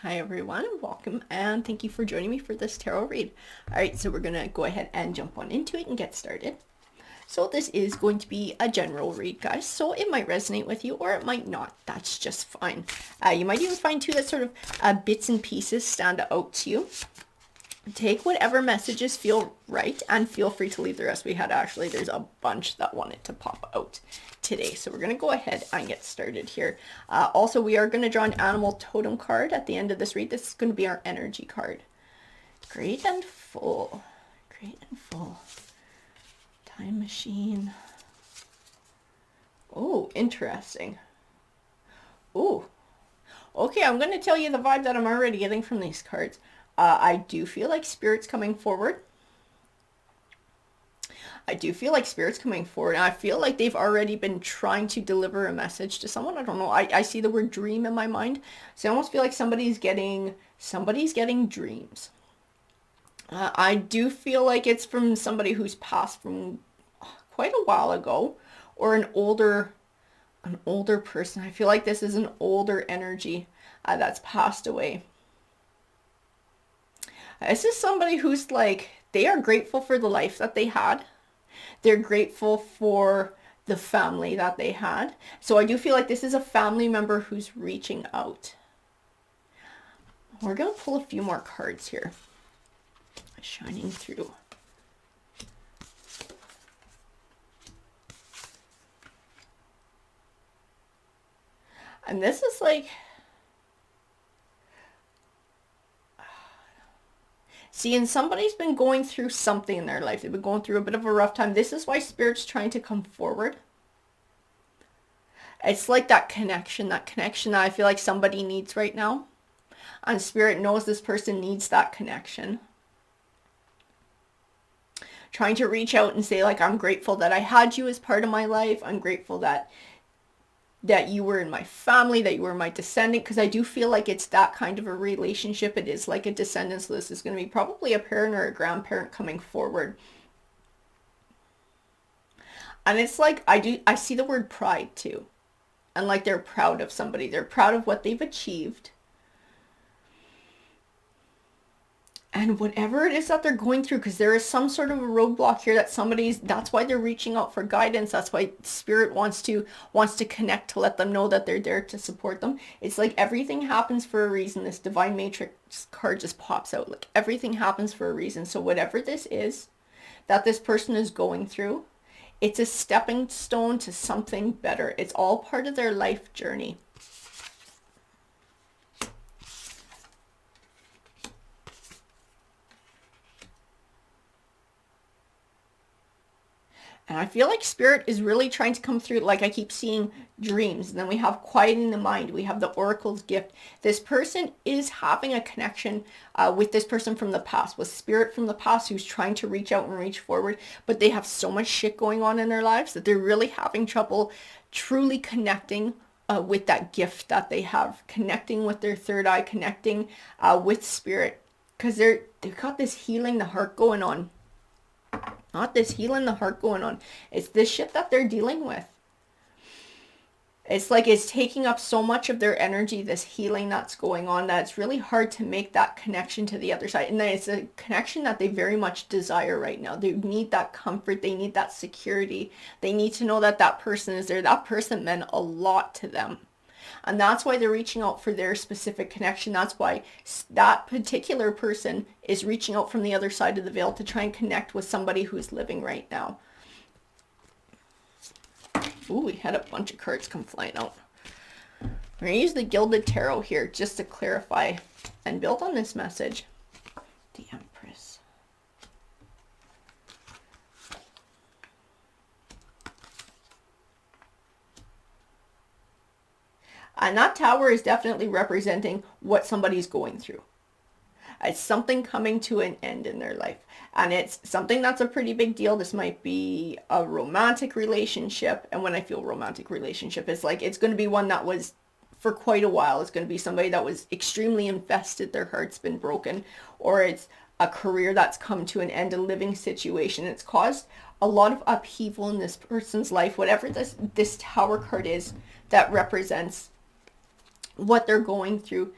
Hi everyone, welcome and thank you for joining me for this tarot read. Alright, so we're going to go ahead and jump on into it and get started. So this is going to be a general read, guys, so it might resonate with you or it might not. That's just fine. You might even find too that sort of bits and pieces stand out to you. Take whatever messages feel right and feel free to leave the rest. There's a bunch that wanted to pop out today. So we're going to go ahead and get started here. Also, we are going to draw an animal totem card at the end of this read. This is going to be our energy card. Great and full. Great and full. Time machine. Oh, interesting. Oh, okay. I'm going to tell you the vibe that I'm already getting from these cards. I do feel like Spirit's coming forward. I feel like they've already been trying to deliver a message to someone. I don't know. I see the word dream in my mind. So I almost feel like somebody's getting dreams. I do feel like it's from somebody who's passed from quite a while ago, or an older person. I feel like this is an older energy that's passed away. This is somebody who's like, they are grateful for the life that they had. They're grateful for the family that they had. So I do feel like this is a family member who's reaching out. We're going to pull a few more cards here. Shining through. And this is like, seeing somebody's been going through something in their life. They've been going through a bit of a rough time. This is why Spirit's trying to come forward. It's like that connection that I feel like somebody needs right now. And Spirit knows this person needs that connection. Trying to reach out and say, like, I'm grateful that I had you as part of my life. I'm grateful that you were in my family, that you were my descendant, because I do feel like it's that kind of a relationship. It is like a descendant, so this is going to be probably a parent or a grandparent coming forward. And it's like, I see the word pride too. And like they're proud of somebody. They're proud of what they've achieved. And whatever it is that they're going through, because there is some sort of a roadblock here that's why they're reaching out for guidance. That's why Spirit wants to connect, to let them know that they're there to support them. It's like everything happens for a reason. This Divine Matrix card just pops out. Like everything happens for a reason. So whatever this is that this person is going through, it's a stepping stone to something better. It's all part of their life journey. And I feel like Spirit is really trying to come through. Like I keep seeing dreams. And then we have quieting the mind. We have the Oracle's gift. This person is having a connection with this person from the past, with Spirit from the past, who's trying to reach out and reach forward. But they have so much shit going on in their lives that they're really having trouble truly connecting with that gift that they have. Connecting with their third eye. Connecting with Spirit. Because they've got this healing the heart going on. Not this healing the heart going on. It's this shit that they're dealing with. It's like it's taking up so much of their energy, this healing that's going on, that it's really hard to make that connection to the other side. And then it's a connection that they very much desire right now. They need that comfort. They need that security. They need to know that that person is there. That person meant a lot to them. And that's why they're reaching out for their specific connection. That's why that particular person is reaching out from the other side of the veil to try and connect with somebody who's living right now. Ooh, we had a bunch of cards come flying out. We're going to use the Gilded Tarot here just to clarify and build on this message. The Empress. And that tower is definitely representing what somebody's going through. It's something coming to an end in their life. And it's something that's a pretty big deal. This might be a romantic relationship. And when I feel romantic relationship, it's like it's going to be one that was for quite a while. It's going to be somebody that was extremely invested. Their heart's been broken. Or it's a career that's come to an end, a living situation. It's caused a lot of upheaval in this person's life. Whatever this tower card is that represents what they're going through.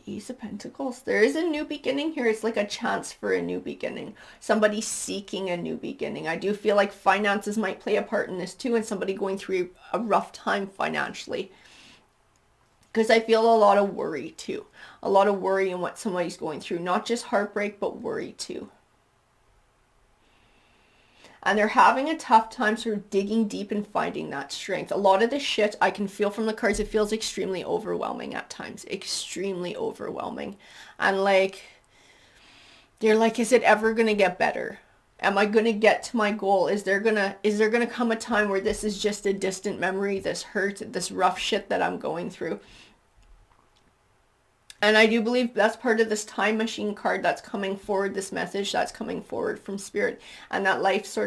Ace of Pentacles. There is a new beginning here. It's like a chance for a new beginning. Somebody seeking a new beginning. I do feel like finances might play a part in this too, and somebody going through a rough time financially. Because I feel a lot of worry too. A lot of worry in what somebody's going through. Not just heartbreak, but worry too. And they're having a tough time sort of digging deep and finding that strength. A lot of this shit I can feel from the cards. It feels extremely overwhelming at times. Extremely overwhelming. And like, they're like, is it ever going to get better? Am I going to get to my goal? Is there going to come a time where this is just a distant memory, this hurt, this rough shit that I'm going through? And I do believe that's part of this time machine card that's coming forward, this message that's coming forward from Spirit. And that life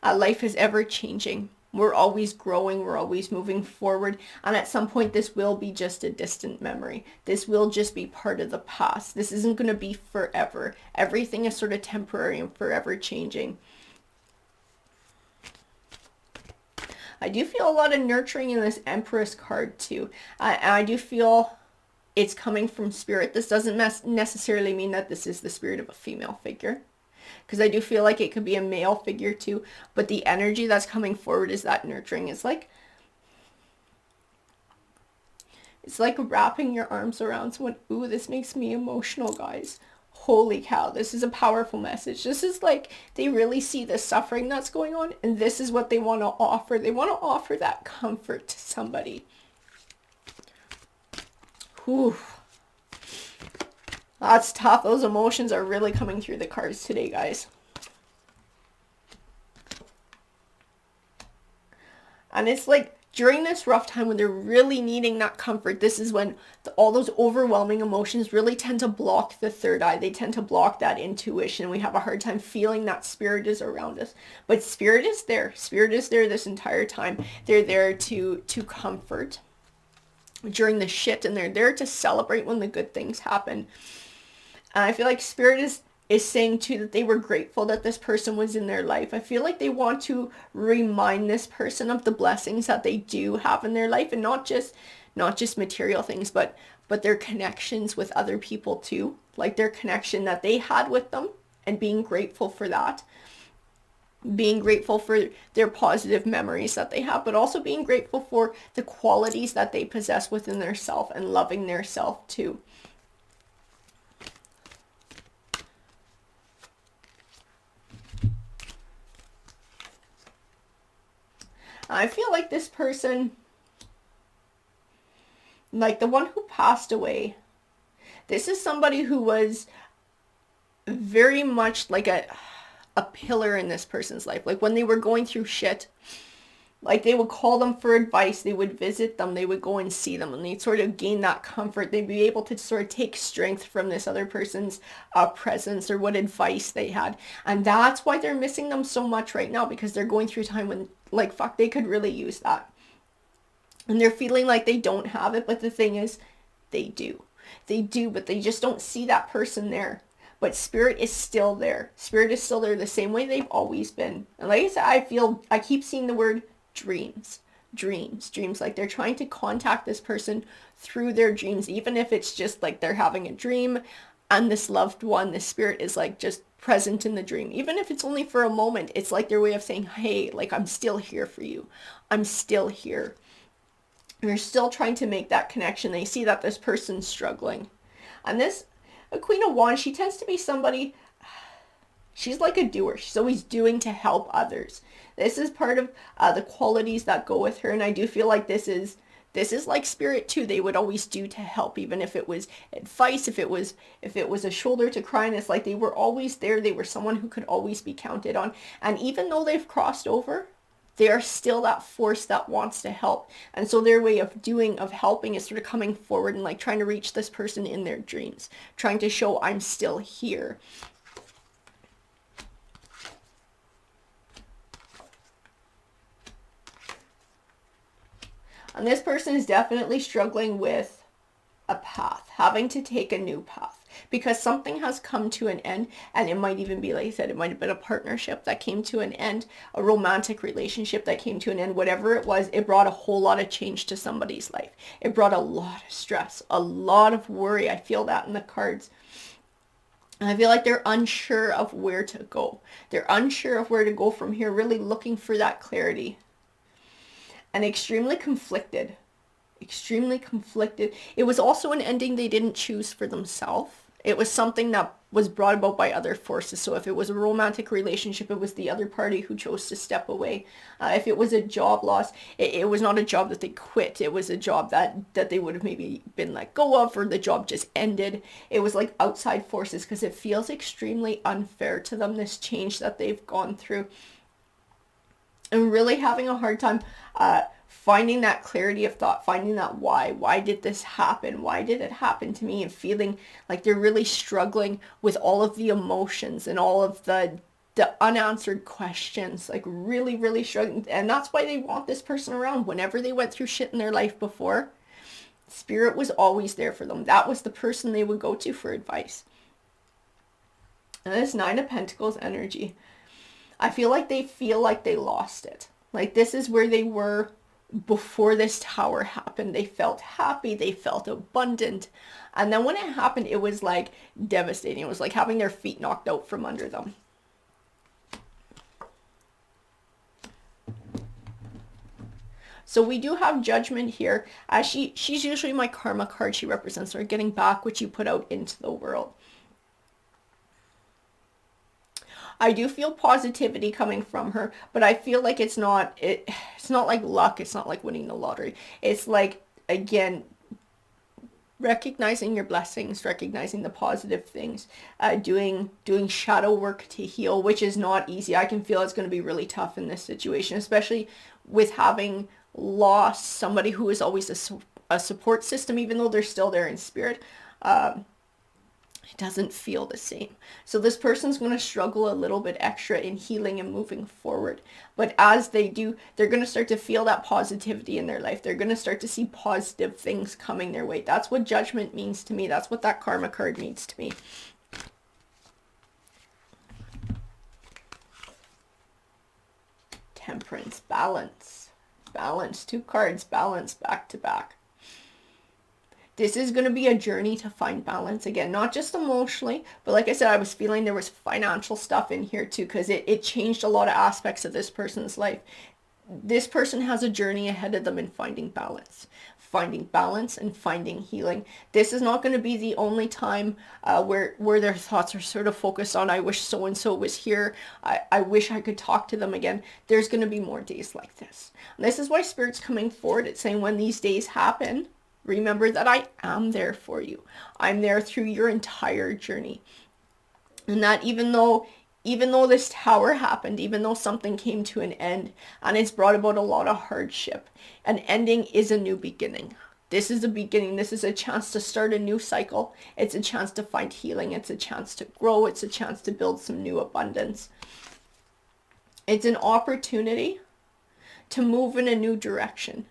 life is ever changing. We're always growing. We're always moving forward. And at some point, this will be just a distant memory. This will just be part of the past. This isn't going to be forever. Everything is sort of temporary and forever changing. I do feel a lot of nurturing in this Empress card too. And I do feel it's coming from Spirit. This doesn't necessarily mean that this is the spirit of a female figure, because I do feel like it could be a male figure too, but the energy that's coming forward is that nurturing. It's like wrapping your arms around someone. Ooh, this makes me emotional, guys. Holy cow, this is a powerful message. This is like, they really see the suffering that's going on, and this is what they want to offer. They want to offer that comfort to somebody. Whew. That's tough. Those emotions are really coming through the cards today, guys. And it's like during this rough time when they're really needing that comfort, this is when all those overwhelming emotions really tend to block the third eye. They tend to block that intuition. We have a hard time feeling that Spirit is around us. But Spirit is there. Spirit is there this entire time. They're there to comfort during the shit, and they're there to celebrate when the good things happen. And I feel like Spirit is saying too that they were grateful that this person was in their life. I feel like they want to remind this person of the blessings that they do have in their life, and not just material things, but their connections with other people too, like their connection that they had with them, and being grateful for that. Being grateful for their positive memories that they have, but also being grateful for the qualities that they possess within their self, and loving their self too. I feel like this person, like the one who passed away, this is somebody who was very much like a pillar in this person's life. Like when they were going through shit, like they would call them for advice, they would visit them, they would go and see them, and they'd sort of gain that comfort. They'd be able to sort of take strength from this other person's presence, or what advice they had. And that's why they're missing them so much right now, because they're going through a time when, like, fuck, they could really use that. And they're feeling like they don't have it, but the thing is, they do. They do, but they just don't see that person there. But Spirit is still there. Spirit is still there the same way they've always been. And like I said, I keep seeing the word dreams. Dreams. Like they're trying to contact this person through their dreams, even if it's just like they're having a dream and this loved one, the Spirit is like just present in the dream. Even if it's only for a moment, it's like their way of saying, hey, like I'm still here for you. I'm still here. And they're still trying to make that connection. They see that this person's struggling. And a Queen of Wands, she tends to be somebody, she's like a doer. She's always doing to help others. This is part of the qualities that go with her. And I do feel like this is like Spirit too. They would always do to help, even if it was advice, if it was a shoulder to cry on. It's like they were always there. They were someone who could always be counted on. And even though they've crossed over, they are still that force that wants to help. And so their way of helping is sort of coming forward and like trying to reach this person in their dreams, trying to show I'm still here. And this person is definitely struggling with a path, having to take a new path. because something has come to an end. And it might even be, like I said, it might have been a partnership that came to an end, a romantic relationship that came to an end. Whatever it was, it brought a whole lot of change to somebody's life. It brought a lot of stress, a lot of worry. I feel that in the cards. And I feel like they're unsure of where to go. They're unsure of where to go from here, really looking for that clarity. And extremely conflicted. Extremely conflicted. It was also an ending they didn't choose for themselves. It was something that was brought about by other forces. So if it was a romantic relationship, it was the other party who chose to step away. If it was a job loss, it was not a job that they quit. It was a job that they would have maybe been let go of, or the job just ended. It was like outside forces, because it feels extremely unfair to them, this change that they've gone through. And really having a hard time finding that clarity of thought, finding that why did this happen? Why did it happen to me? And feeling like they're really struggling with all of the emotions and all of the unanswered questions, like really, really struggling. And that's why they want this person around. Whenever they went through shit in their life before, Spirit was always there for them. That was the person they would go to for advice. And this Nine of Pentacles energy, I feel like they lost it. Like this is where they were before this tower happened. They felt happy, they felt abundant. And then when it happened, it was like devastating. It was like having their feet knocked out from under them. So we do have Judgment here. She's usually my karma card. She represents her getting back what you put out into the world. I do feel positivity coming from her, but I feel like it's not like luck. It's not like winning the lottery. It's like, again, recognizing your blessings, recognizing the positive things, doing shadow work to heal, which is not easy. I can feel it's going to be really tough in this situation, especially with having lost somebody who is always a support system, even though they're still there in spirit. It doesn't feel the same. So this person's going to struggle a little bit extra in healing and moving forward. But as they do, they're going to start to feel that positivity in their life. They're going to start to see positive things coming their way. That's what Judgment means to me. That's what that karma card means to me. Temperance, balance. Balance, 2 cards, balance back to back. This is going to be a journey to find balance. Again, not just emotionally, but like I said, I was feeling there was financial stuff in here too, because it changed a lot of aspects of this person's life. This person has a journey ahead of them in finding balance and finding healing. This is not going to be the only time where their thoughts are sort of focused on, I wish so-and-so was here. I wish I could talk to them again. There's going to be more days like this. And this is why Spirit's coming forward. It's saying when these days happen, remember that I am there for you. I'm there through your entire journey. And that even though this tower happened, even though something came to an end and it's brought about a lot of hardship, an ending is a new beginning. This is a beginning. This is a chance to start a new cycle. It's a chance to find healing. It's a chance to grow. It's a chance to build some new abundance. It's an opportunity to move in a new direction.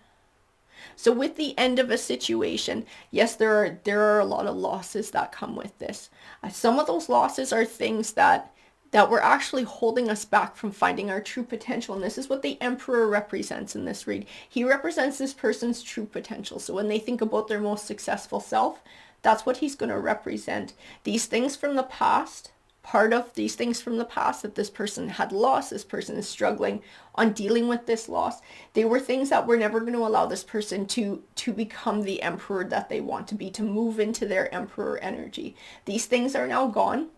So with the end of a situation, yes, there are a lot of losses that come with this. Some of those losses are things that were actually holding us back from finding our true potential. And this is what the Emperor represents in this read. He represents this person's true potential. So when they think about their most successful self, that's what he's going to represent. These things from the past, part of these things from the past that this person had lost, this person is struggling on dealing with this loss. They were things that were never going to allow this person to become the emperor that they want to be, to move into their emperor energy. These things are now gone.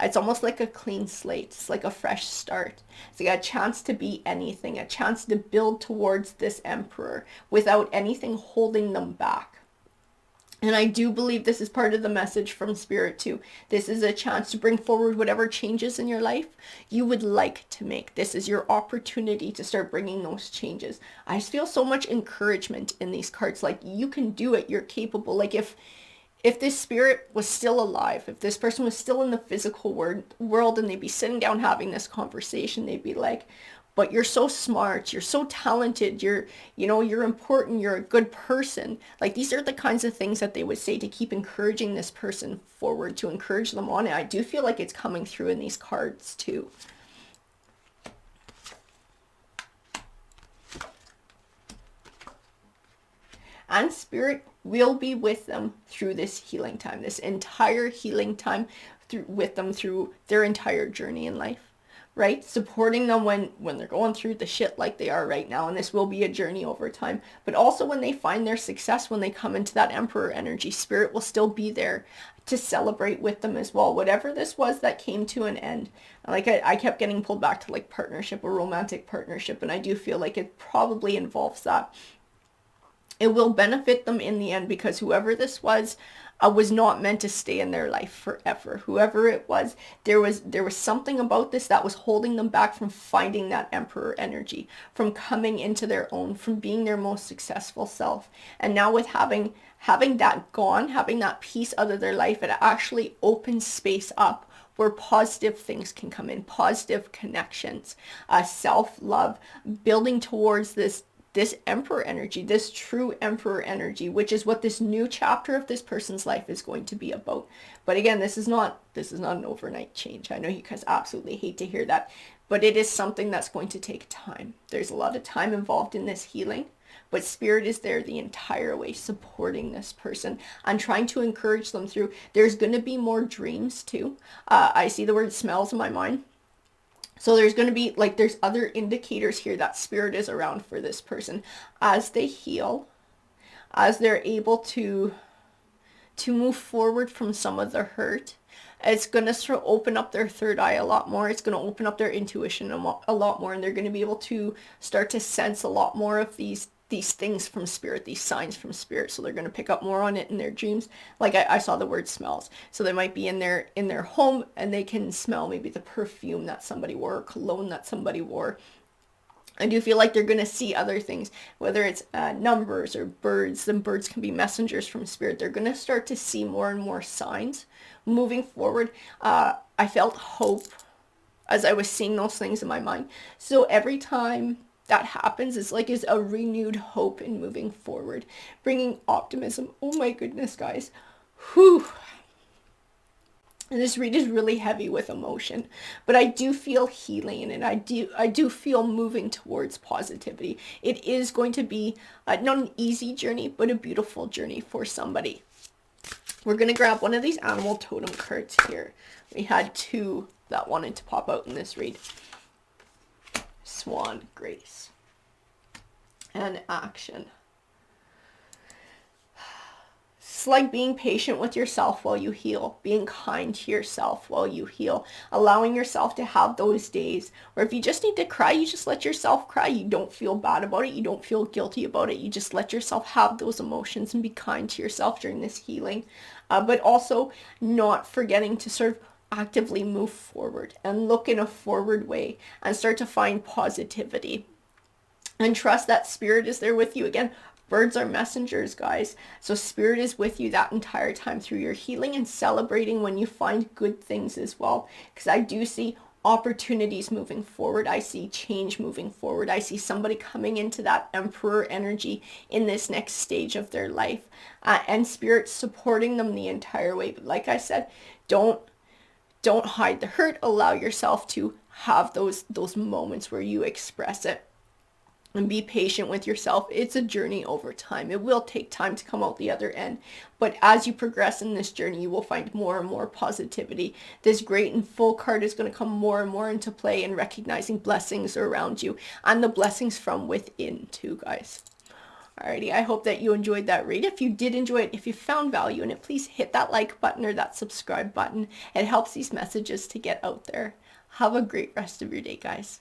It's almost like a clean slate. It's like a fresh start. It's like a chance to be anything, a chance to build towards this emperor without anything holding them back. And I do believe this is part of the message from Spirit too. This is a chance to bring forward whatever changes in your life you would like to make. This is your opportunity to start bringing those changes. I just feel so much encouragement in these cards. Like, you can do it. You're capable. Like, if this spirit was still alive, if this person was still in the physical world and they'd be sitting down having this conversation, they'd be like, but you're so smart, you're so talented, you're important, you're a good person. Like, these are the kinds of things that they would say to keep encouraging this person forward, to encourage them on. And I do feel like it's coming through in these cards too. And Spirit will be with them through this healing time, this entire healing time, with them through their entire journey in life, right? Supporting them when they're going through the shit like they are right now. And this will be a journey over time. But also when they find their success, when they come into that Emperor energy, Spirit will still be there to celebrate with them as well. Whatever this was that came to an end. Like, I kept getting pulled back to like partnership or romantic partnership. And I do feel like it probably involves that. It will benefit them in the end, because whoever this was not meant to stay in their life forever. Whoever it was, there was something about this that was holding them back from finding that Emperor energy, from coming into their own, from being their most successful self. And now with having that gone, having that piece out of their life, it actually opens space up where positive things can come in, positive connections, self-love, building towards this Emperor energy, this true Emperor energy, which is what this new chapter of this person's life is going to be about. But again, this is not an overnight change. I know you guys absolutely hate to hear that, but it is something that's going to take time. There's a lot of time involved in this healing, but Spirit is there the entire way, supporting this person and trying to encourage them through. There's going to be more dreams too. I see the word smells in my mind. So there's going to be, like, there's other indicators here that Spirit is around for this person as they heal, as they're able to move forward from some of the hurt. It's going to sort of open up their third eye a lot more. It's going to open up their intuition a lot more, and they're going to be able to start to sense a lot more of these things from Spirit, these signs from Spirit. So they're going to pick up more on it in their dreams. Like I saw the word smells. So they might be in their home and they can smell maybe the perfume that somebody wore, or cologne that somebody wore. I do feel like they're going to see other things, whether it's numbers or birds. Then birds can be messengers from Spirit. They're going to start to see more and more signs moving forward. I felt hope as I was seeing those things in my mind. So every time that happens, is a renewed hope in moving forward, bringing optimism. Oh my goodness, guys. Whew. And this read is really heavy with emotion, but I do feel healing, and I do feel moving towards positivity. It is going to be not an easy journey, but a beautiful journey for somebody. We're going to grab one of these animal totem cards here. We had two that wanted to pop out in this read. Swan, grace, and action. It's like being patient with yourself while you heal, being kind to yourself while you heal, allowing yourself to have those days where if you just need to cry, you just let yourself cry. You don't feel bad about it. You don't feel guilty about it. You just let yourself have those emotions and be kind to yourself during this healing. But also not forgetting to sort of actively move forward and look in a forward way and start to find positivity and trust that Spirit is there with you. Again, birds are messengers, guys. So Spirit is with you that entire time through your healing, and celebrating when you find good things as well. Because I do see opportunities moving forward. I see change moving forward. I see somebody coming into that Emperor energy in this next stage of their life, and Spirit supporting them the entire way. But like I said, don't hide the hurt. Allow yourself to have those moments where you express it, and be patient with yourself. It's a journey over time. It will take time to come out the other end. But as you progress in this journey, you will find more and more positivity. This great and full card is going to come more and more into play in recognizing blessings around you, and the blessings from within too, guys. Alrighty, I hope that you enjoyed that read. If you did enjoy it, if you found value in it, please hit that like button or that subscribe button. It helps these messages to get out there. Have a great rest of your day, guys.